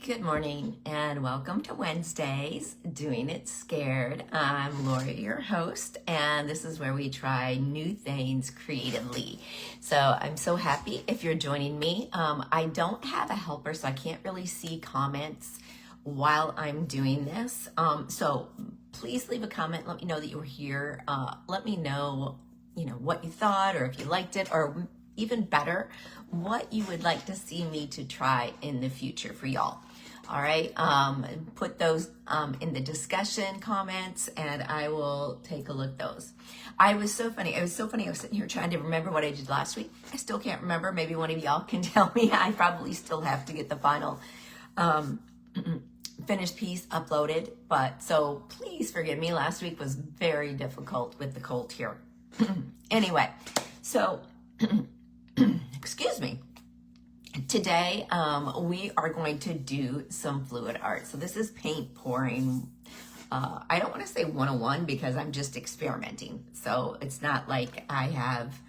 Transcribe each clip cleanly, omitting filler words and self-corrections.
Good morning and welcome to Wednesdays, Doing It Scared. I'm Lori, your host, and this is where we try new things creatively. So I'm so happy if you're joining me. I don't have a helper, so I can't really see comments while I'm doing this. So please leave a comment. Let me know that you were here. Let me know, what you thought, or if you liked it, or even better, what you would like to see me to try in the future for y'all. All right, put those in the discussion comments and I will take a look at those. It was so funny. I was sitting here trying to remember what I did last week. I still can't remember. Maybe one of y'all can tell me. I probably still have to get the final finished piece uploaded. But so please forgive me. Last week was very difficult with the cold here. Anyway, so excuse me. Today, we are going to do some fluid art. So this is paint pouring. I don't want to say 101 because I'm just experimenting. So it's not like I have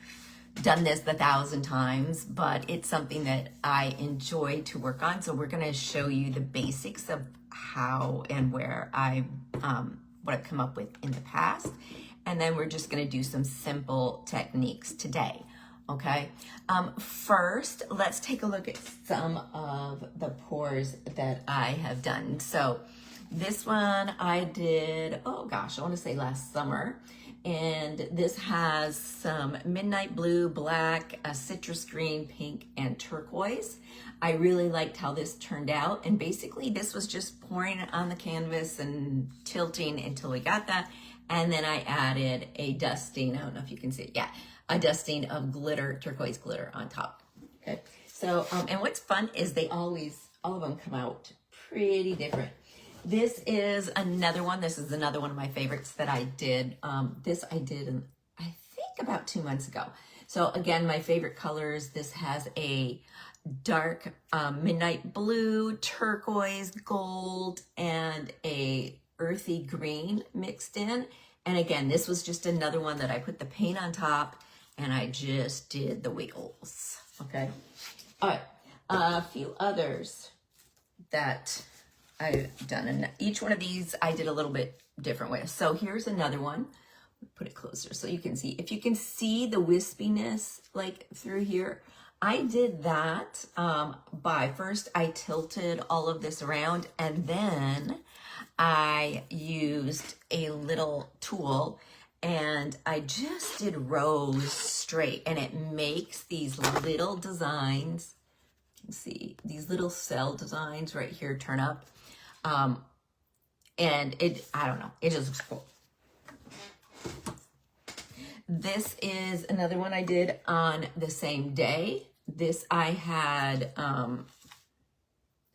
done this 1,000 times, but it's something that I enjoy to work on. So we're going to show you the basics of how and where what I've come up with in the past. And then we're just going to do some simple techniques today. Okay, first, let's take a look at some of the pours that I have done. So this one I did, I want to say last summer. And this has some midnight blue, black, a citrus green, pink, and turquoise. I really liked how this turned out. And basically this was just pouring it on the canvas and tilting until we got that. And then I added a dusting, I don't know if you can see it, a dusting of glitter, turquoise glitter on top. Okay, so, and what's fun is all of them come out pretty different. This is another one. This is another one of my favorites that I did. This I did, I think about 2 months ago. So again, my favorite colors, this has a dark midnight blue, turquoise, gold, and a earthy green mixed in. And again, this was just another one that I put the paint on top and I just did the wiggles, okay? All right, a few others that I've done, and each one of these I did a little bit different with. So here's another one. Put it closer so you can see. If you can see the wispiness like through here, I did that by first I tilted all of this around, and then I used a little tool and I just did rows straight, and it makes these little designs. You can see these little cell designs right here turn up. And I don't know, it just looks cool. This is another one I did on the same day. This I had,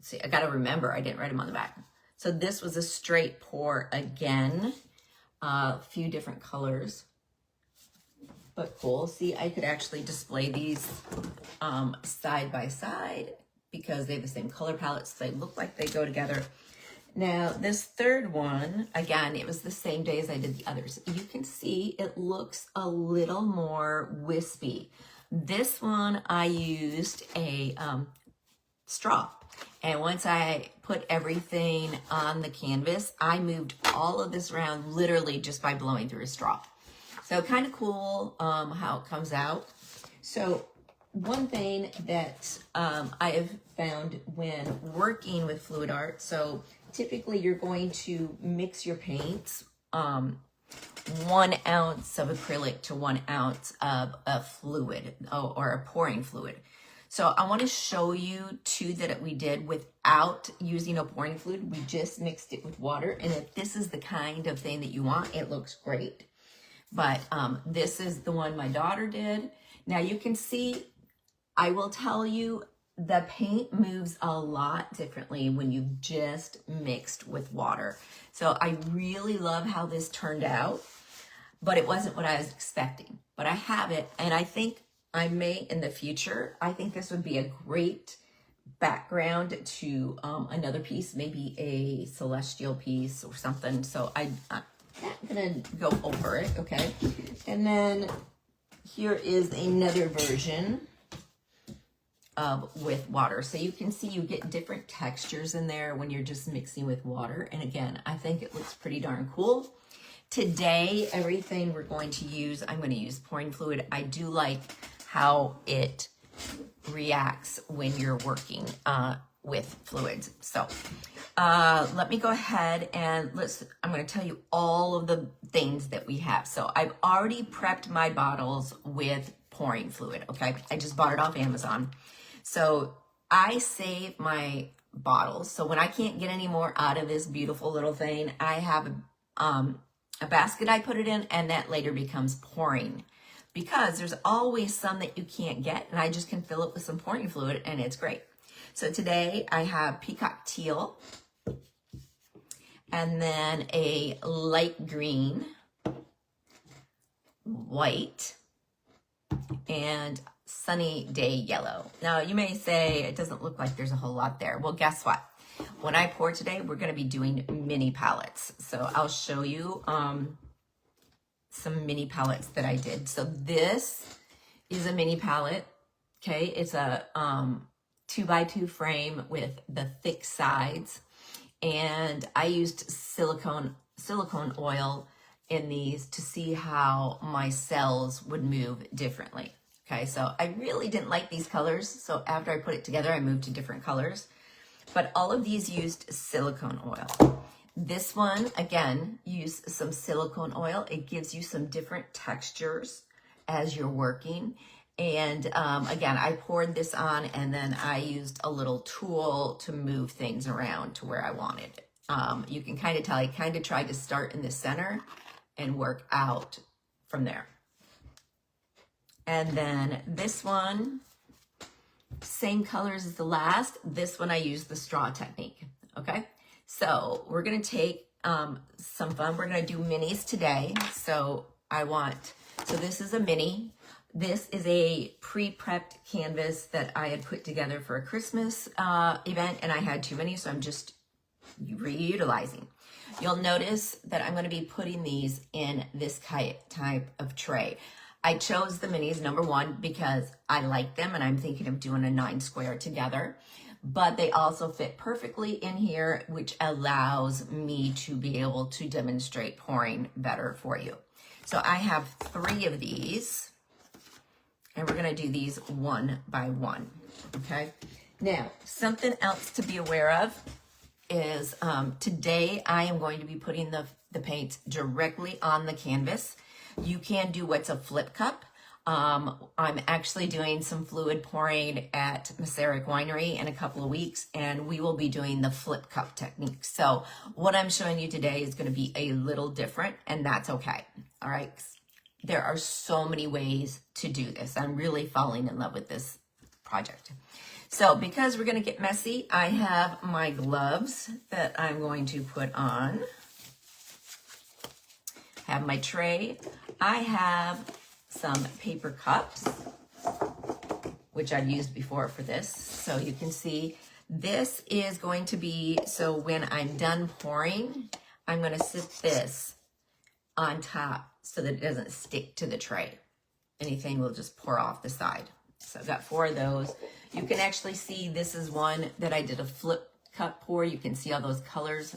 see, I gotta remember, I didn't write them on the back. So this was a straight pour again, a few different colors, but cool. See, I could actually display these side by side because they have the same color palette, so they look like they go together. Now, this third one, again, it was the same day as I did the others. You can see it looks a little more wispy. This one, I used a straw. And once I put everything on the canvas, I moved all of this around literally just by blowing through a straw. So kind of cool how it comes out. So one thing that I have found when working with fluid art, so typically you're going to mix your paints, 1 ounce of acrylic to 1 ounce of a fluid or a pouring fluid. So I want to show you two that we did without using a pouring fluid. We just mixed it with water. And if this is the kind of thing that you want, it looks great. But this is the one my daughter did. Now you can see, I will tell you, the paint moves a lot differently when you've just mixed with water. So I really love how this turned out, but it wasn't what I was expecting. But I have it, and I think I may in the future. I think this would be a great background to another piece, maybe a celestial piece or something. So I'm gonna go over it, okay? And then here is another version with water. So you can see you get different textures in there when you're just mixing with water. And again, I think it looks pretty darn cool. Today, everything we're going to use, I'm going to use pouring fluid. I do like how it reacts when you're working with fluids. So let me go ahead and I'm going to tell you all of the things that we have. So I've already prepped my bottles with pouring fluid, okay? I just bought it off Amazon. So I save my bottles. So when I can't get any more out of this beautiful little thing, I have a basket I put it in, and that later becomes pouring, because there's always some that you can't get, and I just can fill it with some pouring fluid, and it's great. So today I have peacock teal, and then a light green, white, and sunny day yellow. Now you may say it doesn't look like there's a whole lot there. Well, guess what? When I pour today, we're going to be doing mini palettes. So I'll show you some mini palettes that I did. So this is a mini palette. Okay, it's a 2x2 frame with the thick sides, and I used silicone oil in these to see how my cells would move differently. Okay, so I really didn't like these colors, so after I put it together, I moved to different colors. But all of these used silicone oil. This one, again, used some silicone oil. It gives you some different textures as you're working. And again, I poured this on, and then I used a little tool to move things around to where I wanted. You can kind of tell I kind of tried to start in the center and work out from there. And then this one, same colors as the last. This one I used the straw technique, okay? So we're gonna take some fun. We're gonna do minis today. So this is a mini. This is a pre-prepped canvas that I had put together for a Christmas event, and I had too many, so I'm just reutilizing. You'll notice that I'm gonna be putting these in this type of tray. I chose the minis, number one, because I like them and I'm thinking of doing a 9 square together, but they also fit perfectly in here, which allows me to be able to demonstrate pouring better for you. So I have 3 of these, and we're gonna do these one by one, okay? Now, something else to be aware of is today I am going to be putting the paints directly on the canvas. You can do what's a flip cup. I'm actually doing some fluid pouring at Masaryk Winery in a couple of weeks, and we will be doing the flip cup technique. So what I'm showing you today is going to be a little different, and that's okay. All right. There are so many ways to do this. I'm really falling in love with this project. So because we're going to get messy, I have my gloves that I'm going to put on. I have my tray. I have some paper cups, which I've used before for this. So you can see this is going to be, so when I'm done pouring, I'm going to sit this on top so that it doesn't stick to the tray. Anything will just pour off the side. So I've got 4 of those. You can actually see this is one that I did a flip cup pour. You can see all those colors.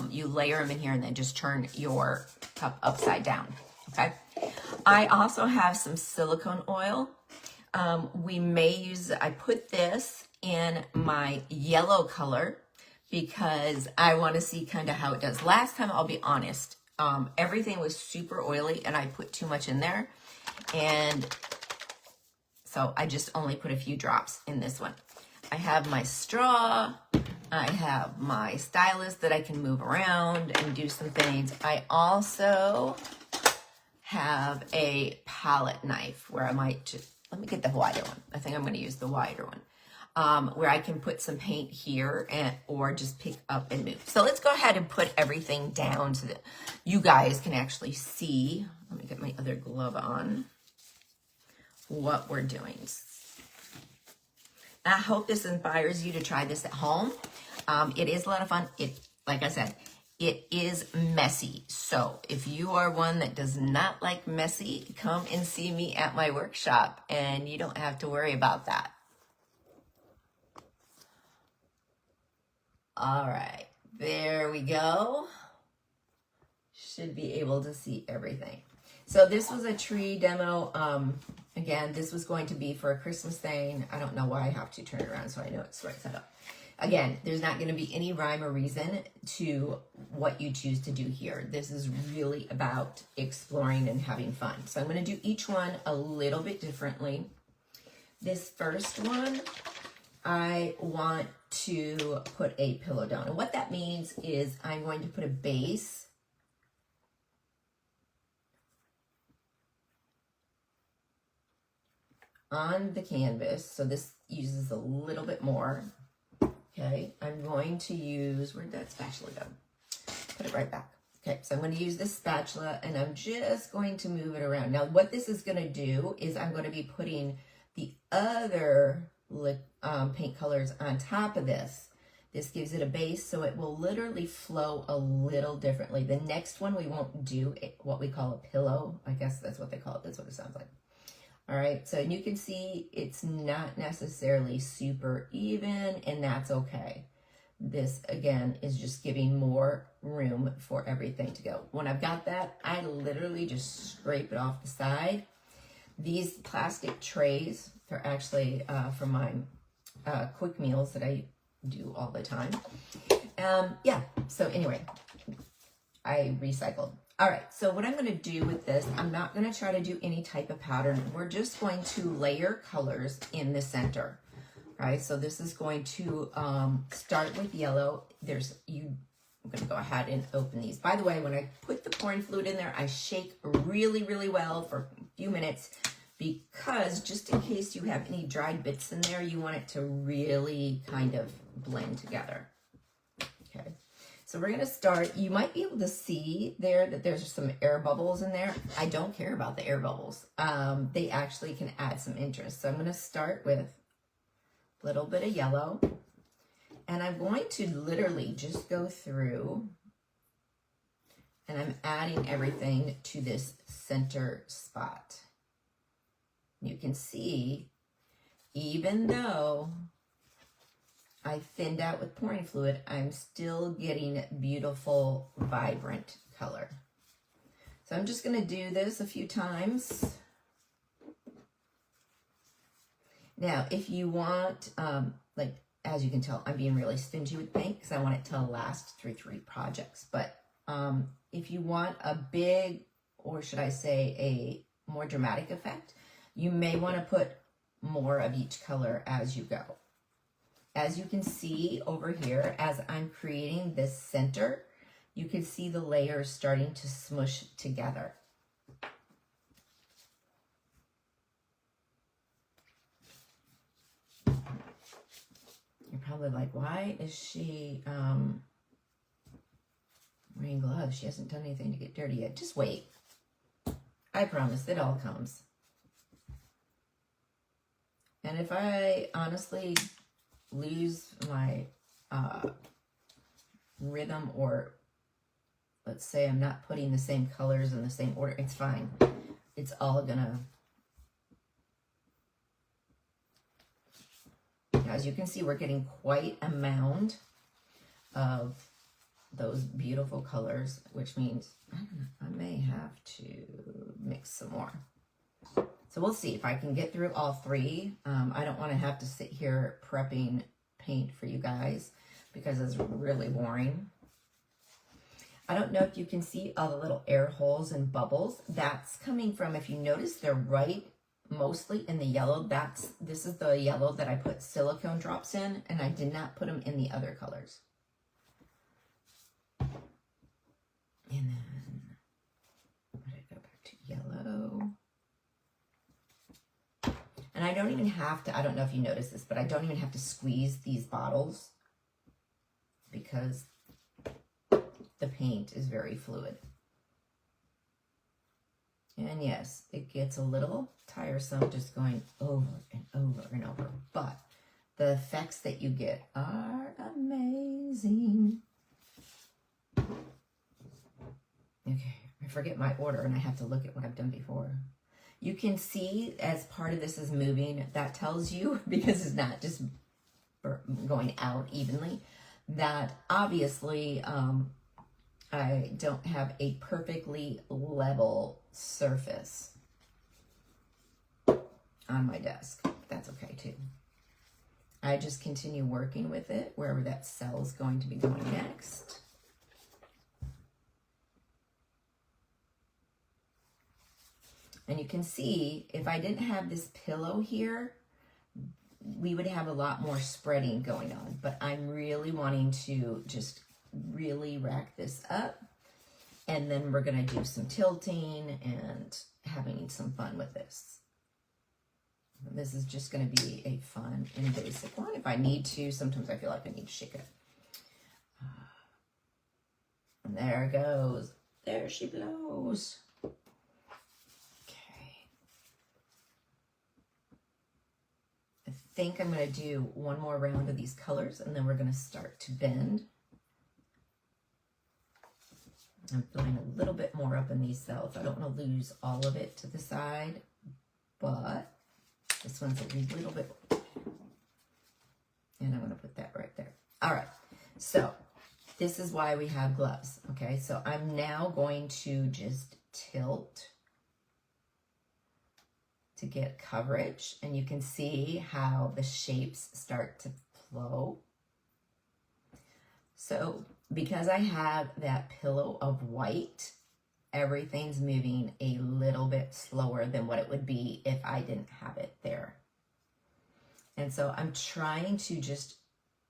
You layer them in here and then just turn your cup upside down, okay? I also have some silicone oil. I put this in my yellow color because I want to see kind of how it does. Last time, I'll be honest, everything was super oily and I put too much in there. And so I just only put a few drops in this one. I have my straw. I have my stylus that I can move around and do some things. I also have a palette knife where I might just, let me get the wider one. I think I'm going to use the wider one, where I can put some paint here or just pick up and move. So let's go ahead and put everything down so that you guys can actually see. Let me get my other glove on. What we're doing. I hope this inspires you to try this at home. It is a lot of fun. Like I said, it is messy. So if you are one that does not like messy, come and see me at my workshop and you don't have to worry about that. All right, there we go. Should be able to see everything. So this was a tree demo. Again, this was going to be for a Christmas thing. I don't know why I have to turn it around so I know it's right side up. Again, there's not going to be any rhyme or reason to what you choose to do here. This is really about exploring and having fun. So I'm going to do each one a little bit differently. This first one, I want to put a pillow down. And what that means is I'm going to put a base on the canvas. So this uses a little bit more. Okay, I'm going to use, where'd that spatula go? Put it right back. Okay, so I'm going to use this spatula and I'm just going to move it around. Now, what this is going to do is I'm going to be putting the other paint colors on top of this. This gives it a base, so it will literally flow a little differently. The next one, we won't do what we call a pillow. I guess that's what they call it. That's what it sounds like. All right, so you can see it's not necessarily super even, and that's okay. This, again, is just giving more room for everything to go. When I've got that, I literally just scrape it off the side. These plastic trays, they're actually from my quick meals that I do all the time. Yeah, so anyway, I recycled. All right, so what I'm going to do with this, I'm not going to try to do any type of pattern. We're just going to layer colors in the center. All right, so this is going to start with yellow. I'm going to go ahead and open these. By the way, when I put the pouring fluid in there, I shake really, really well for a few minutes because just in case you have any dried bits in there, you want it to really kind of blend together. Okay. So we're going to start. You might be able to see there that there's some air bubbles in there. I don't care about the air bubbles. They actually can add some interest. So I'm going to start with a little bit of yellow. And I'm going to literally just go through and I'm adding everything to this center spot. You can see, even though I thinned out with pouring fluid, I'm still getting beautiful, vibrant color. So I'm just going to do this a few times. Now, if you want, like, as you can tell, I'm being really stingy with paint because I want it to last through 3 projects. But if you want a big, or should I say a more dramatic effect, you may want to put more of each color as you go. As you can see over here, as I'm creating this center, you can see the layers starting to smush together. You're probably like, why is she wearing gloves? She hasn't done anything to get dirty yet. Just wait. I promise it all comes. And if I honestly lose my rhythm, or let's say I'm not putting the same colors in the same order, it's fine. It's all gonna, as you can see, we're getting quite a mound of those beautiful colors, which means I may have to mix some more. So we'll see if I can get through all 3. I don't want to have to sit here prepping paint for you guys because it's really boring. I don't know if you can see all the little air holes and bubbles. That's coming from, if you notice, they're right mostly in the yellow. This is the yellow that I put silicone drops in, and I did not put them in the other colors. And then I'm going to go back to yellow. And I don't even have to, I don't know if you noticed this, but I don't even have to squeeze these bottles because the paint is very fluid. And yes, it gets a little tiresome just going over and over and over, but the effects that you get are amazing. Okay, I forget my order and I have to look at what I've done before. You can see as part of this is moving, that tells you, because it's not just going out evenly, that obviously I don't have a perfectly level surface on my desk. That's okay too. I just continue working with it wherever that cell is going to be going next. And you can see, if I didn't have this pillow here, we would have a lot more spreading going on. But I'm really wanting to just really rack this up. And then we're going to do some tilting and having some fun with this. This is just going to be a fun and basic one. If I need to, sometimes I feel like I need to shake it. And there it goes. There she blows. I think I'm going to do one more round of these colors, and then we're going to start to bend. I'm filling a little bit more up in these cells. I don't want to lose all of it to the side, but this one's a little bit, and I'm going to put that right there. All right, so this is why we have gloves, okay? So I'm now going to just tilt to get coverage, and you can see how the shapes start to flow. So because I have that pillow of white, everything's moving a little bit slower than what it would be if I didn't have it there. And so I'm trying to just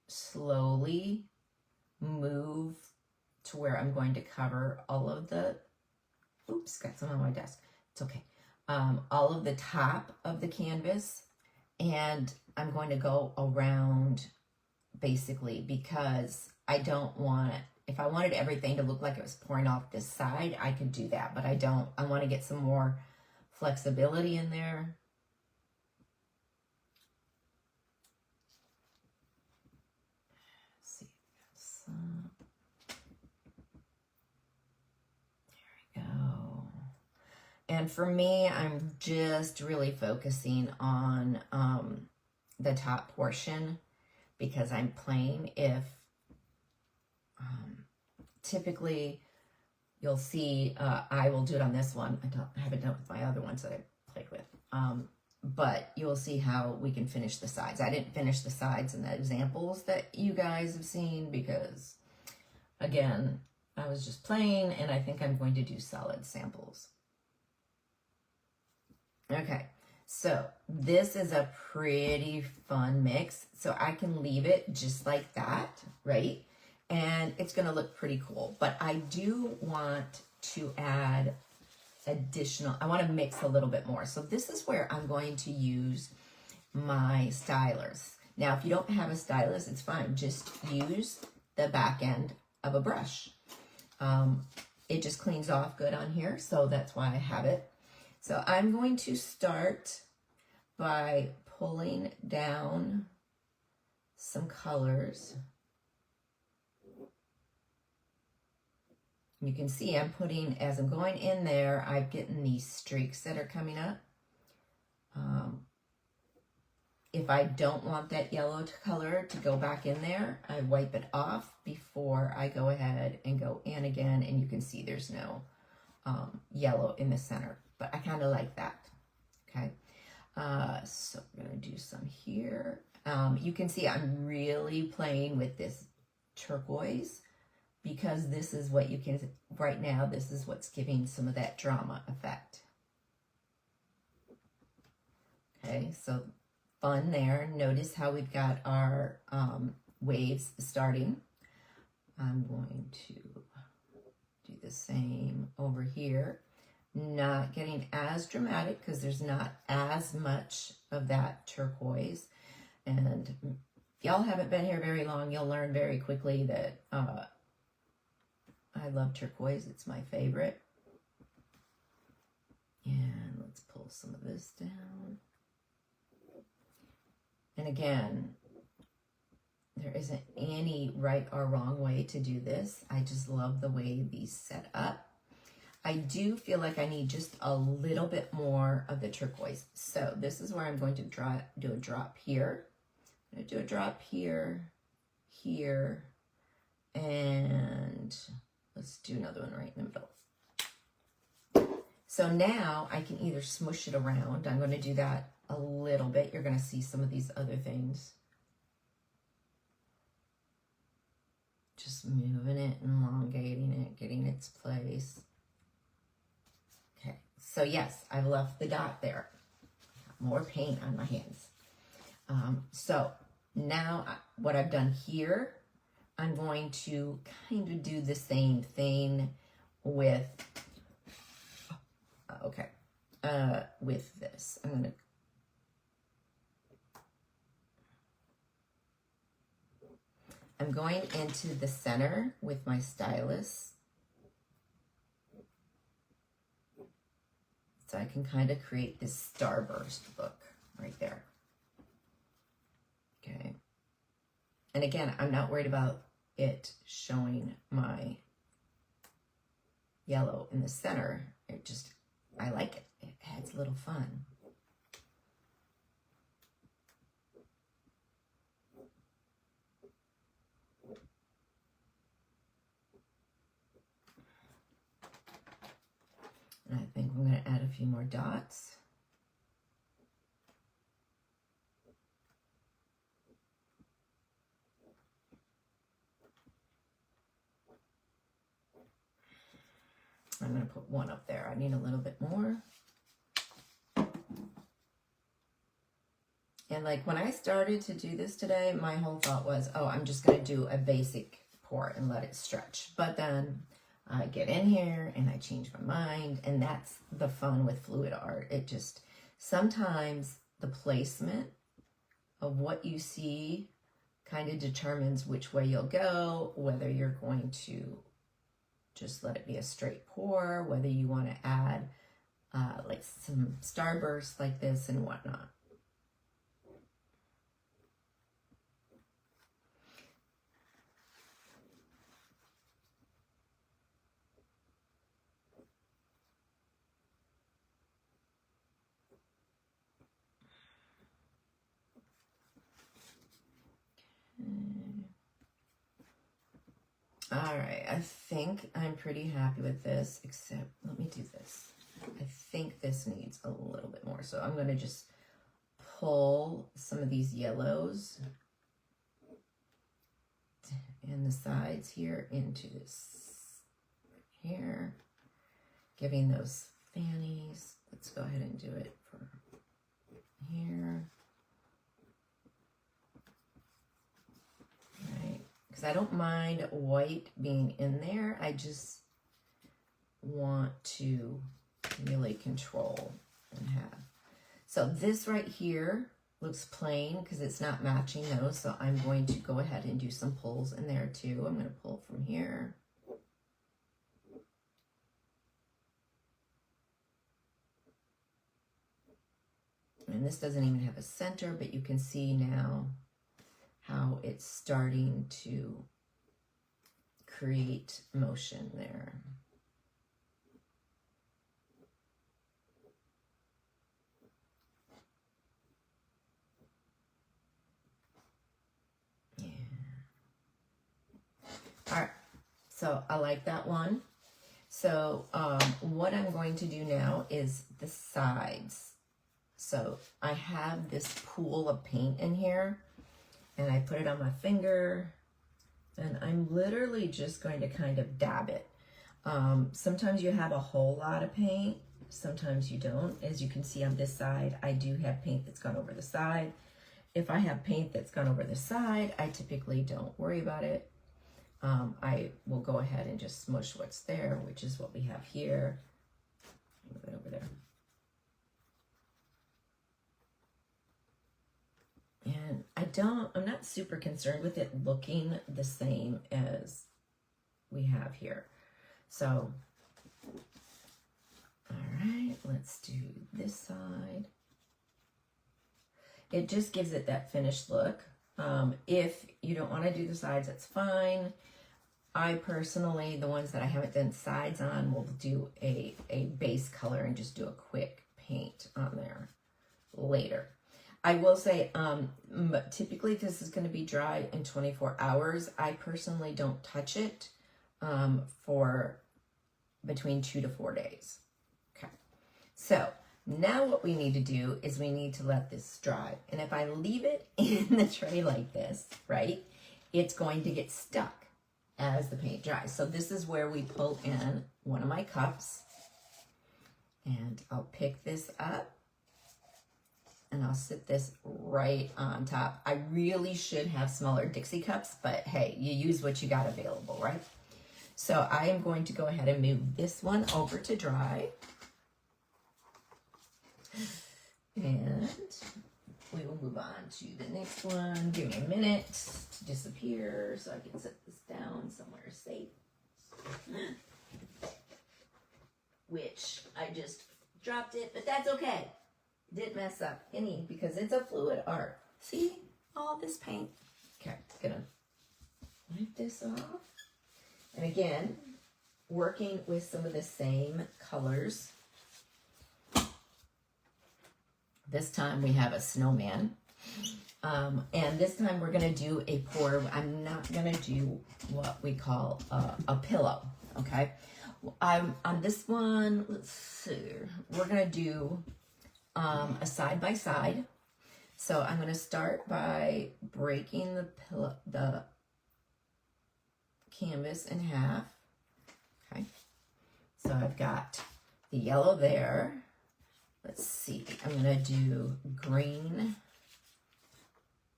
slowly move to where I'm going to cover all of the, oops, got some on my desk. It's okay. All of the top of the canvas, and I'm going to go around basically because I don't want, if I wanted everything to look like it was pouring off this side, I could do that, but I don't. I want to get some more flexibility in there. Let's see, some. There we go. And for me, I'm just really focusing on the top portion because I'm playing. If typically you'll see, I will do it on this one. I haven't done it with my other ones that I played with. But you'll see how we can finish the sides. I didn't finish the sides in the examples that you guys have seen because, again, I was just playing, and I think I'm going to do solid samples. Okay, so this is a pretty fun mix. So I can leave it just like that, right? And it's gonna look pretty cool. But I do want to add additional, I wanna mix a little bit more. So this is where I'm going to use my stylers. Now, if you don't have a stylus, it's fine. Just use the back end of a brush. It just cleans off good on here, so that's why I have it. So I'm going to start by pulling down some colors. You can see I'm putting, as I'm going in there, I'm getting these streaks that are coming up. If I don't want that yellow color to go back in there, I wipe it off before I go ahead and go in again, and you can see there's no yellow in the center, but I kind of like that, okay? So I'm gonna do some here. You can see I'm really playing with this turquoise because this is what you can, right now, this is what's giving some of that drama effect. Okay, so fun there. Notice how we've got our waves starting. I'm going to do the same over here. Not getting as dramatic because there's not as much of that turquoise. And if y'all haven't been here very long, you'll learn very quickly that I love turquoise. It's my favorite. And let's pull some of this down. And again, there isn't any right or wrong way to do this. I just love the way these set up. I do feel like I need just a little bit more of the turquoise. So this is where I'm going to do a drop here. I'm going to do a drop here, here, And let's do another one right in the middle. So now I can either smush it around. I'm going to do that a little bit. You're going to see some of these other things. Just moving it, elongating it, getting its place. Okay, so yes, I've left the dot there. More paint on my hands. So now what I've done here, I'm going to kind of do the same thing with, with this. I'm going into the center with my stylus. So I can kind of create this starburst look right there. Okay. And again, I'm not worried about it showing my yellow in the center. I like it. It adds a little fun. And I think I'm going to add a few more dots. I'm going to put one up there. I need a little bit more. And like when I started to do this today, my whole thought was, oh, I'm just going to do a basic pour and let it stretch. But then I get in here and I change my mind, and that's the fun with fluid art. It just, sometimes the placement of what you see kind of determines which way you'll go, whether you're going to just let it be a straight pour, whether you want to add like some starbursts like this and whatnot. All right, I think I'm pretty happy with this, except let me do this. I think this needs a little bit more. So I'm going to just pull some of these yellows and the sides here into this right here, giving those fannies. Let's go ahead and do it for here. Right, because I don't mind white being in there. I just want to really control and have. So this right here looks plain because it's not matching those. So I'm going to go ahead and do some pulls in there too. I'm going to pull from here. And this doesn't even have a center, but you can see now how it's starting to create motion there. Yeah. All right, so I like that one. So what I'm going to do now is the sides. So I have this pool of paint in here, and I put it on my finger, and I'm literally just going to kind of dab it. Sometimes you have a whole lot of paint, sometimes you don't. As you can see on this side, I do have paint that's gone over the side. If I have paint that's gone over the side, I typically don't worry about it. I will go ahead and just smush what's there, which is what we have here. Move it over there. And I'm not super concerned with it looking the same as we have here. So, all right, let's do this side. It just gives it that finished look. If you don't want to do the sides, that's fine. I personally, the ones that I haven't done sides on, will do a base color and just do a quick paint on there later. I will say, typically this is going to be dry in 24 hours. I personally don't touch it for between 2 to 4 days. Okay. So now what we need to do is we need to let this dry. And if I leave it in the tray like this, right, it's going to get stuck as the paint dries. So this is where we pull in one of my cups. And I'll pick this up. And I'll sit this right on top. I really should have smaller Dixie cups, but hey, you use what you got available, right? So I am going to go ahead and move this one over to dry. And we will move on to the next one. Give me a minute to disappear so I can set this down somewhere safe. Which I just dropped it, but that's okay. Didn't mess up any because it's a fluid art. See all this paint? Okay, gonna wipe this off. And again, working with some of the same colors. This time we have a snowman. And this time we're gonna do a pour. I'm not gonna do what we call a pillow, okay? On this one, let's see, we're gonna do a side by side. So I'm going to start by breaking the canvas in half. Okay. So I've got the yellow there. Let's see. I'm going to do green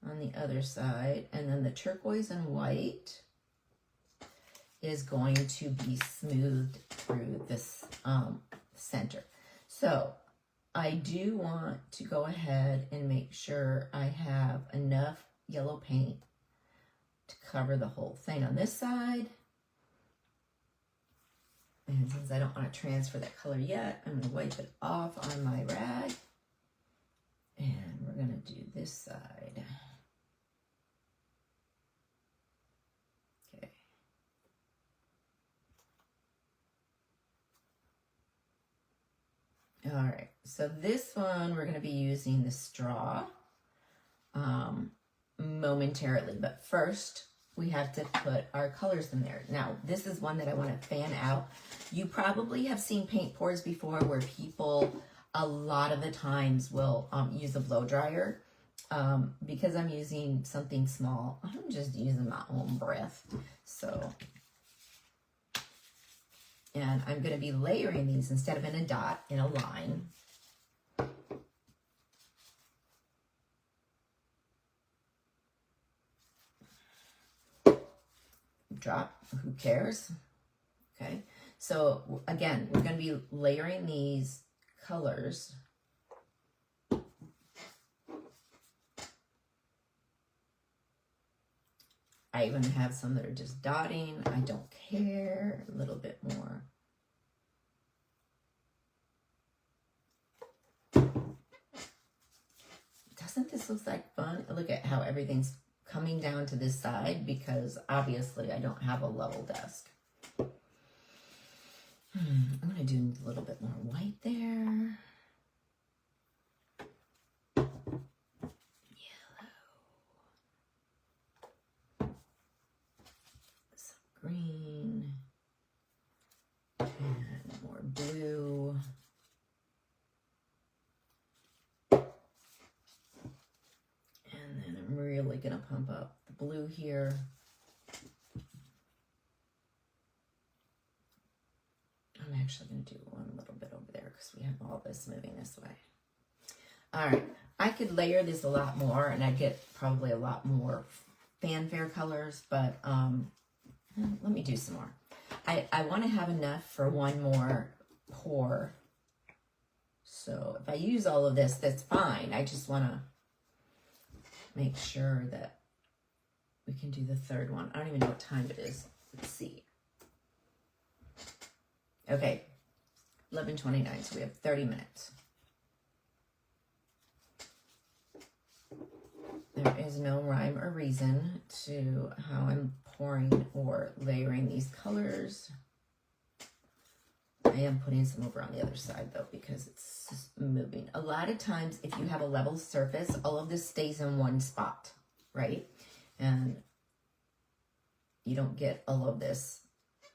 on the other side, and then the turquoise and white is going to be smoothed through this center. So I do want to go ahead and make sure I have enough yellow paint to cover the whole thing on this side. And since I don't want to transfer that color yet, I'm going to wipe it off on my rag. And we're going to do this side. Okay. All right. So this one, we're going to be using the straw momentarily. But first, we have to put our colors in there. Now, this is one that I want to fan out. You probably have seen paint pours before where people a lot of the times will use a blow dryer. Because I'm using something small, I'm just using my own breath. So, and I'm going to be layering these instead of in a dot, in a line. Drop, who cares? Okay, so again, we're going to be layering these colors. I even have some that are just dotting. I don't care. A little bit more. Doesn't this look like fun? Look at how everything's coming down to this side because obviously I don't have a level desk. I'm going to do a little bit more white there. Green and more blue. And then I'm really going to pump up the blue here. I'm actually going to do one little bit over there because we have all this moving this way. All right, I could layer this a lot more and I'd get probably a lot more fanfare colors, but let me do some more. I want to have enough for one more pour. So if I use all of this, that's fine. I just want to make sure that we can do the third one. I don't even know what time it is. Let's see. Okay, 11:29, so we have 30 minutes. There is no rhyme or reason to how I'm pouring or layering these colors. I am putting some over on the other side though, because it's just moving. A lot of times if you have a level surface, all of this stays in one spot, right? And you don't get all of this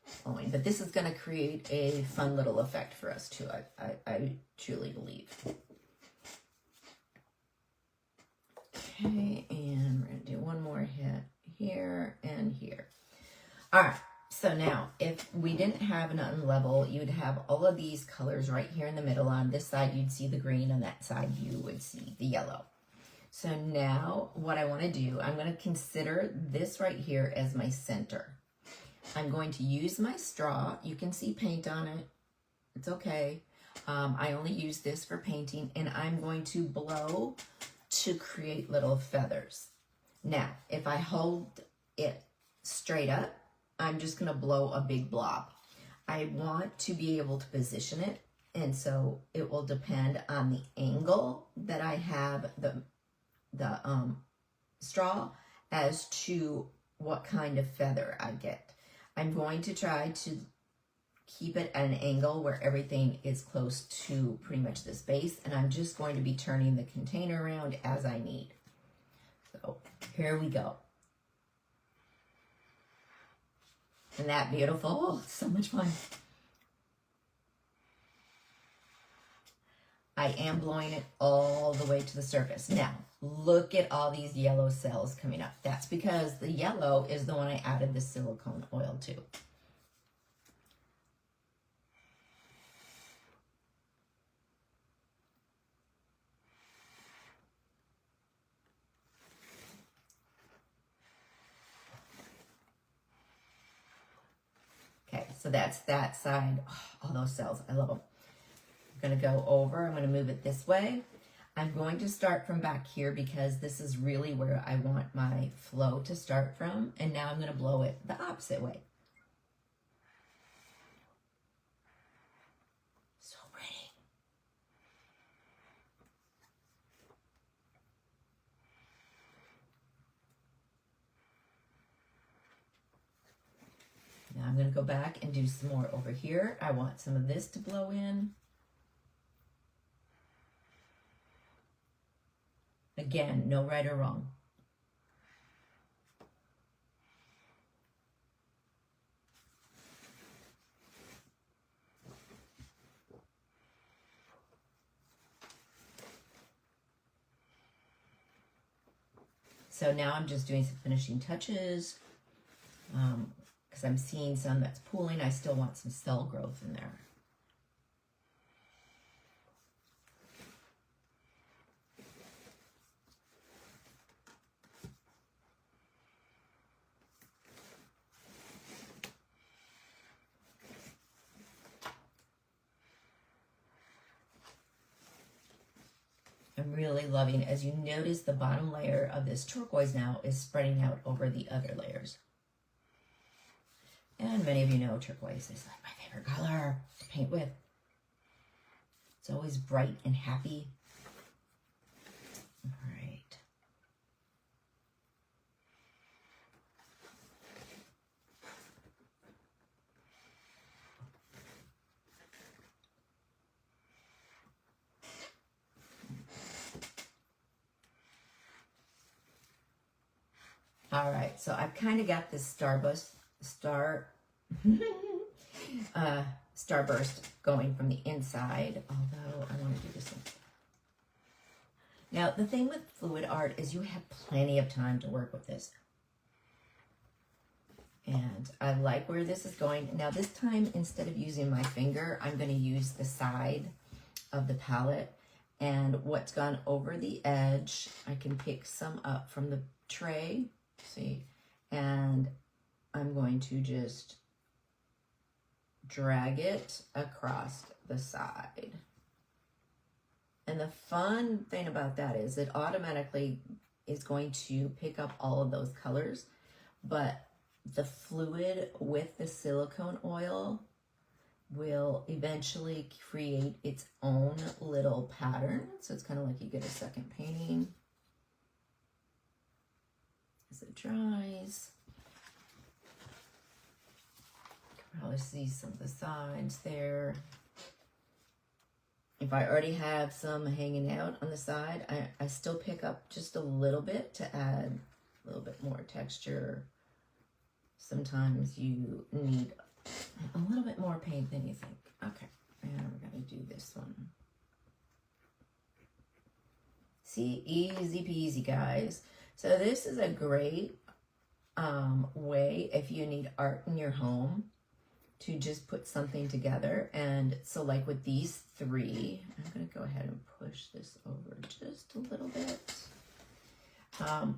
flowing. But this is going to create a fun little effect for us too, I truly believe. Okay, and we're going to do one more hit here and here. All right, so now if we didn't have an unlevel, you'd have all of these colors right here in the middle. On this side, you'd see the green. On that side, you would see the yellow. So now what I want to do, I'm going to consider this right here as my center. I'm going to use my straw. You can see paint on it. It's okay. I only use this for painting, and I'm going to blow to create little feathers. Now, if I hold it straight up, I'm just going to blow a big blob. I want to be able to position it, and so it will depend on the angle that I have the straw as to what kind of feather I get. I'm going to try to keep it at an angle where everything is close to pretty much this base, and I'm just going to be turning the container around as I need. So here we go. Isn't that beautiful? Oh, so much fun. I am blowing it all the way to the surface. Now, look at all these yellow cells coming up. That's because the yellow is the one I added the silicone oil to. Okay, so that's that side. Oh, all those cells, I love them. I'm going to go over, I'm going to move it this way. I'm going to start from back here because this is really where I want my flow to start from. And now I'm going to blow it the opposite way. So pretty. Now I'm going to go back and do some more over here. I want some of this to blow in. Again, no right or wrong. So now I'm just doing some finishing touches because I'm seeing some that's pooling. I still want some cell growth in there. I'm really loving, as you notice, the bottom layer of this turquoise now is spreading out over the other layers. And many of you know turquoise is like my favorite color to paint with. It's always bright and happy. All right. All right, so I've kind of got this starburst going from the inside, although I want to do this one. Now, the thing with fluid art is you have plenty of time to work with this. And I like where this is going. Now, this time, instead of using my finger, I'm going to use the side of the palette. And what's gone over the edge, I can pick some up from the tray. See, and I'm going to just drag it across the side. And the fun thing about that is it automatically is going to pick up all of those colors, but the fluid with the silicone oil will eventually create its own little pattern. So it's kind of like you get a second painting as it dries. Could probably to see some of the sides there. If I already have some hanging out on the side, I still pick up just a little bit to add a little bit more texture. Sometimes you need a little bit more paint than you think. Okay, and we're going to do this one. See, easy peasy, guys. So this is a great way if you need art in your home to just put something together. And so like with these three, I'm going to go ahead and push this over just a little bit.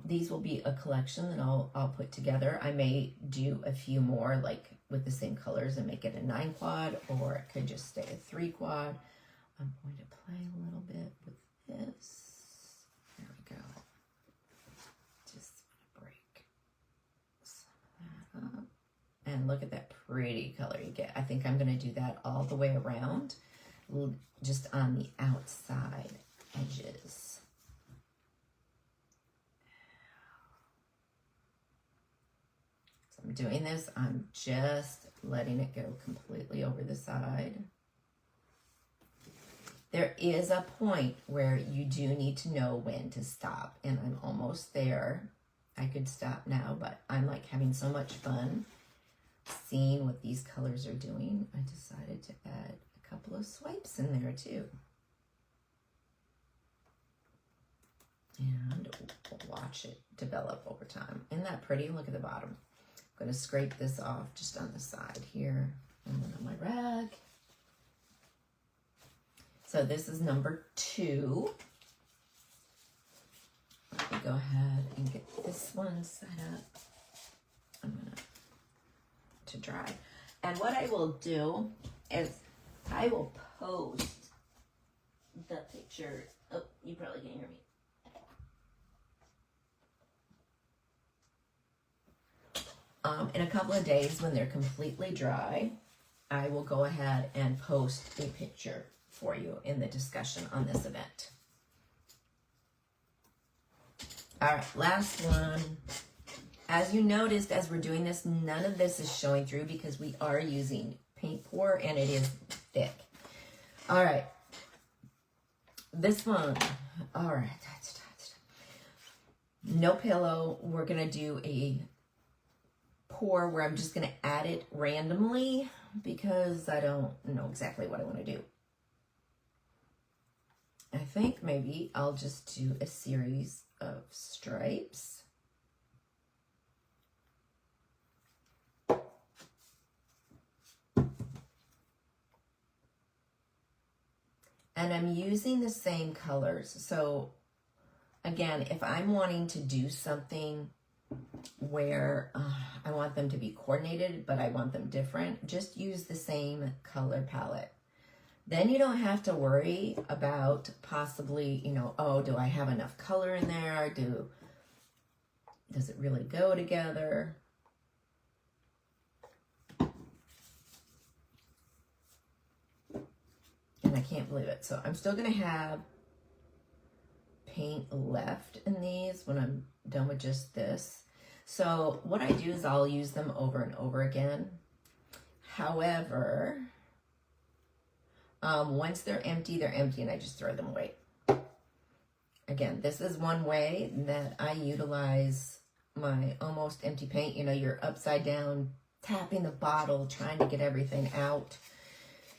These will be a collection that I'll put together. I may do a few more like with the same colors and make it a 9 quad, or it could just stay a 3 quad. I'm going to play a little bit with this. There we go. Just break some of that up. And look at that pretty color you get. I think I'm going to do that all the way around, just on the outside edges. So I'm doing this, I'm just letting it go completely over the side. There is a point where you do need to know when to stop, and I'm almost there. I could stop now, but I'm like having so much fun seeing what these colors are doing. I decided to add a couple of swipes in there too. And we'll watch it develop over time. Isn't that pretty? Look at the bottom. I'm going to scrape this off just on the side here, and then on my rag. So this is number 2. Let me go ahead and get this one set up. I'm going to dry. And what I will do is I will post the picture. Oh, you probably can't hear me. In a couple of days when they're completely dry, I will go ahead and post a picture for you in the discussion on this event. All right, last one. As you noticed, as we're doing this, none of this is showing through because we are using paint pour and it is thick. All right, this one. All right, no pillow. We're gonna do a pour where I'm just gonna add it randomly because I don't know exactly what I want to do. I think maybe I'll just do a series of stripes. And I'm using the same colors. So again, if I'm wanting to do something where I want them to be coordinated, but I want them different, just use the same color palette. Then you don't have to worry about possibly, you know, oh, do I have enough color in there? Does it really go together? And I can't believe it. So I'm still going to have paint left in these when I'm done with just this. So what I do is I'll use them over and over again. However, once they're empty and I just throw them away. Again, this is one way that I utilize my almost empty paint. You know, you're upside down, tapping the bottle, trying to get everything out,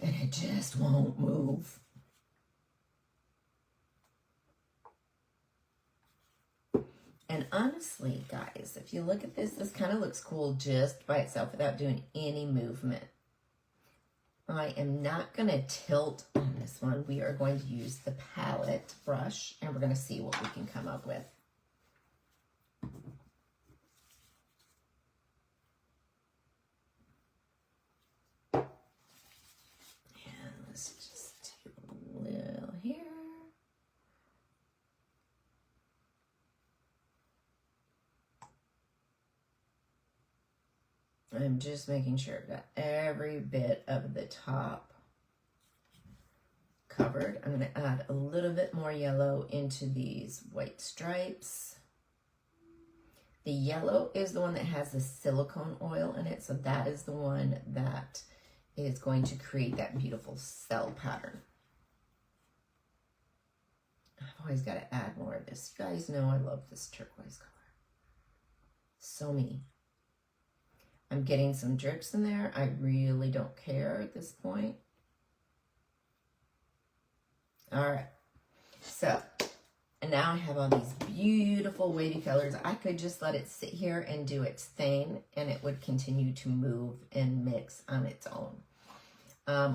and it just won't move. And honestly, guys, if you look at this, this kind of looks cool just by itself without doing any movement. I am not going to tilt on this one. We are going to use the palette brush, and we're going to see what we can come up with. And let's just do a little here. I'm just making sure I've got every bit of the top covered. I'm going to add a little bit more yellow into these white stripes. The yellow is the one that has the silicone oil in it. So that is the one that is going to create that beautiful cell pattern. I've always got to add more of this. You guys know I love this turquoise color. So me. I'm getting some drips in there. I really don't care at this point. All right. So, and now I have all these beautiful wavy colors. I could just let it sit here and do its thing, and it would continue to move and mix on its own.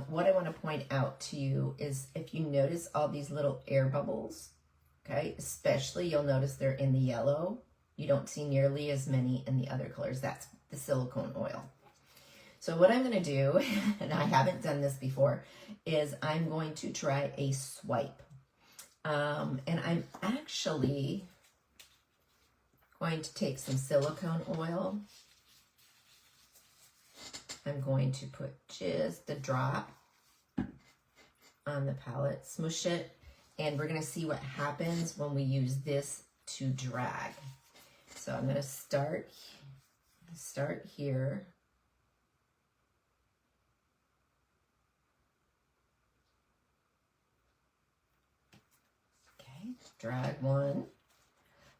What I want to point out to you is if you notice all these little air bubbles, okay, especially you'll notice they're in the yellow. You don't see nearly as many in the other colors. That's the silicone oil. So what I'm going to do, and I haven't done this before, is I'm going to try a swipe. And I'm actually going to take some silicone oil. I'm going to put just a drop on the palette, smush it, and we're going to see what happens when we use this to drag. So I'm going to start here. Okay, drag one.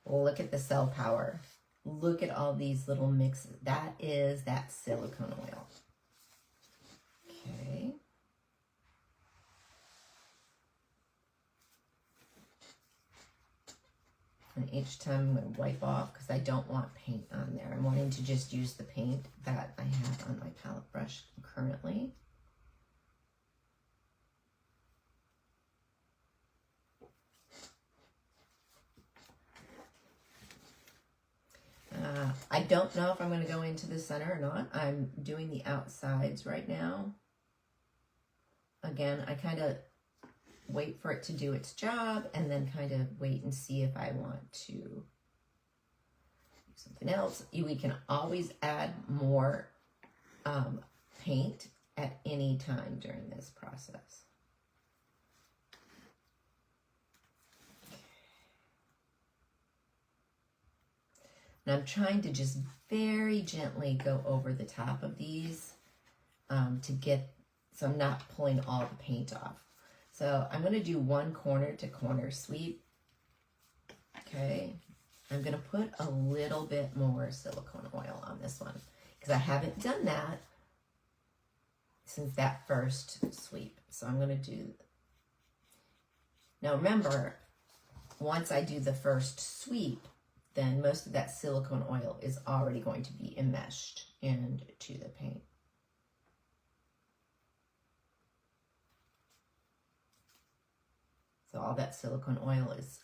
Look at the cell power. Look at all these little mixes. That is that silicone oil. Okay. And each time I'm going to wipe off because I don't want paint on there. I'm wanting to just use the paint that I have on my palette brush currently. I don't know if I'm going to go into the center or not. I'm doing the outsides right now. Again, I kind of wait for it to do its job and then kind of wait and see if I want to do something else. We can always add more paint at any time during this process. And I'm trying to just very gently go over the top of these to get, so I'm not pulling all the paint off. So I'm going to do one corner to corner sweep. Okay. I'm going to put a little bit more silicone oil on this one because I haven't done that since that first sweep. So I'm going to do, now remember, once I do the first sweep, then most of that silicone oil is already going to be enmeshed into the paint. So all that silicone oil is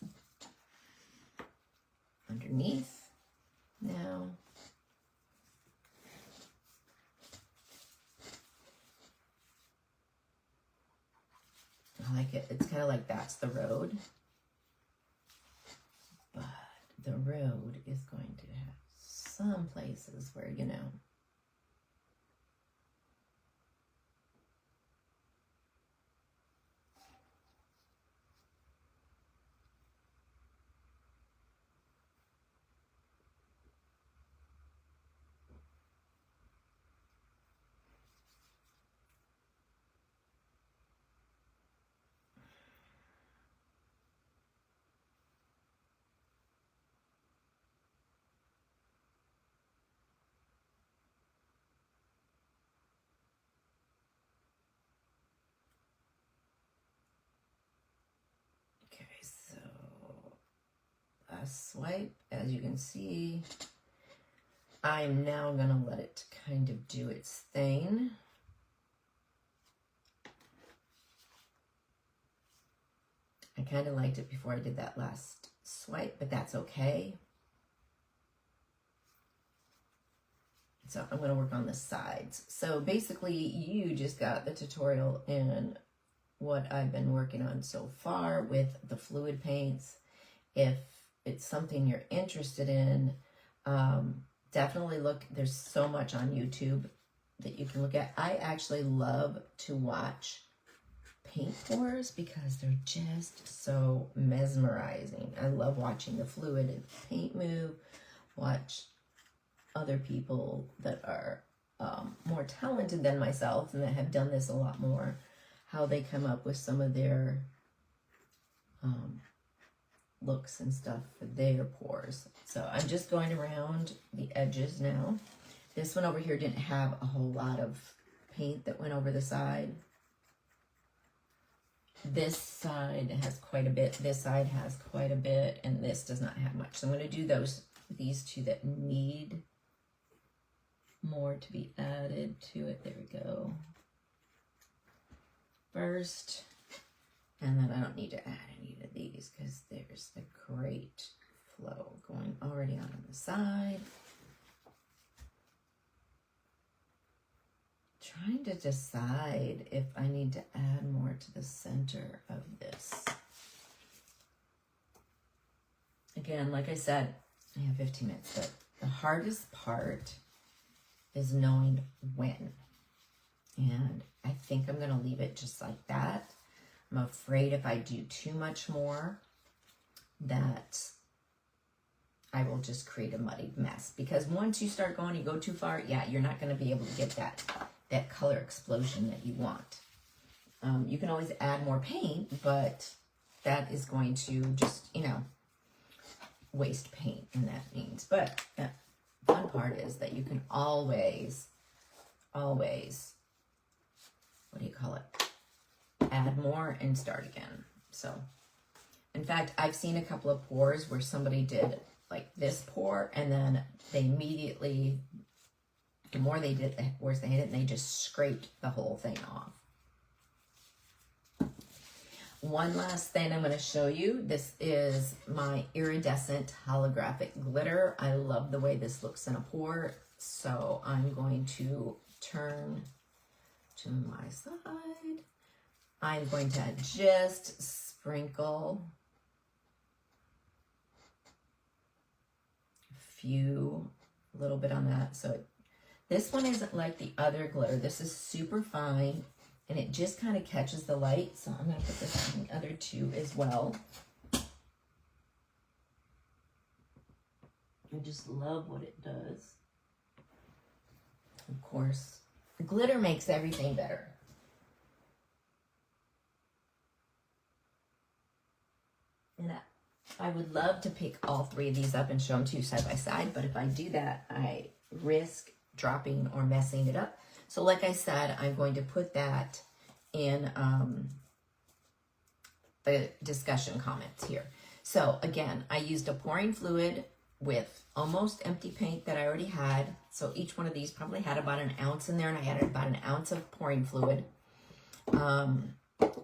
underneath now. I like it. It's kind of like that's the road. But the road is going to have some places where, you know, swipe, as you can see. I'm now going to let it kind of do its thing. I kind of liked it before I did that last swipe, but that's okay. So I'm going to work on the sides. So basically, you just got the tutorial in what I've been working on so far with the fluid paints. If it's something you're interested in, definitely look. There's so much on YouTube that you can look at. I actually love to watch paint pours because they're just so mesmerizing. I love watching the fluid and paint move. watch other people that are more talented than myself and that have done this a lot more, how they come up with some of their looks and stuff for their pores. So I'm just going around the edges now. This one over here didn't have a whole lot of paint that went over the side. This side has quite a bit, this side has quite a bit, and this does not have much. So I'm going to do these two that need more to be added to it. There we go. First, and then I don't need to add any of these because there's a great flow going already on the side. Trying to decide if I need to add more to the center of this. Again, like I said, I have 15 minutes, but the hardest part is knowing when. And I think I'm going to leave it just like that. I'm afraid if I do too much more that I will just create a muddied mess. Because once you start going, you go too far, yeah, you're not going to be able to get that color explosion that you want. You can always add more paint, but that is going to just, you know, waste paint, and that means. But the fun part is that you can always, what do you call it? Add more and start again. So, in fact, I've seen a couple of pours where somebody did like this pour, and then they immediately, the more they did, the worse they hit it, and they just scraped the whole thing off. One last thing I'm going to show you. This is my iridescent holographic glitter. I love the way this looks in a pour. So I'm going to turn to my side. I'm going to just sprinkle a little bit on that. So this one isn't like the other glitter. This is super fine. And it just kind of catches the light. So I'm going to put this on the other two as well. I just love what it does. Of course, glitter makes everything better. And I would love to pick all three of these up and show them to you side by side. But if I do that, I risk dropping or messing it up. So like I said, I'm going to put that in the discussion comments here. So again, I used a pouring fluid with almost empty paint that I already had. So each one of these probably had about an ounce in there, and I added about an ounce of pouring fluid.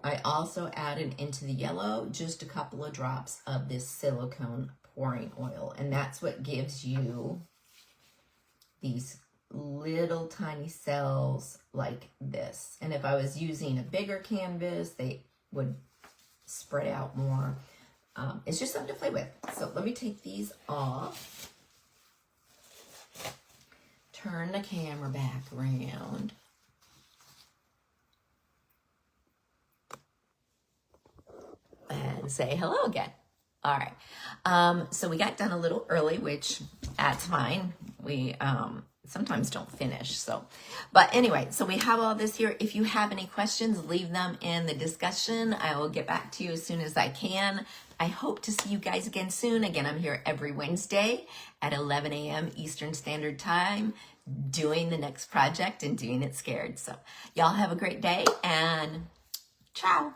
I also added into the yellow just a couple of drops of this silicone pouring oil, and that's what gives you these little tiny cells like this. And if I was using a bigger canvas, they would spread out more. It's just something to play with. So let me take these off. Turn the camera back around. And say hello again. All right. So we got done a little early, which that's fine. We sometimes don't finish. So, but anyway, so we have all this here. If you have any questions, leave them in the discussion. I will get back to you as soon as I can. I hope to see you guys again soon. Again, I'm here every Wednesday at 11 a.m. Eastern Standard Time doing the next project and doing it scared. So y'all have a great day and ciao.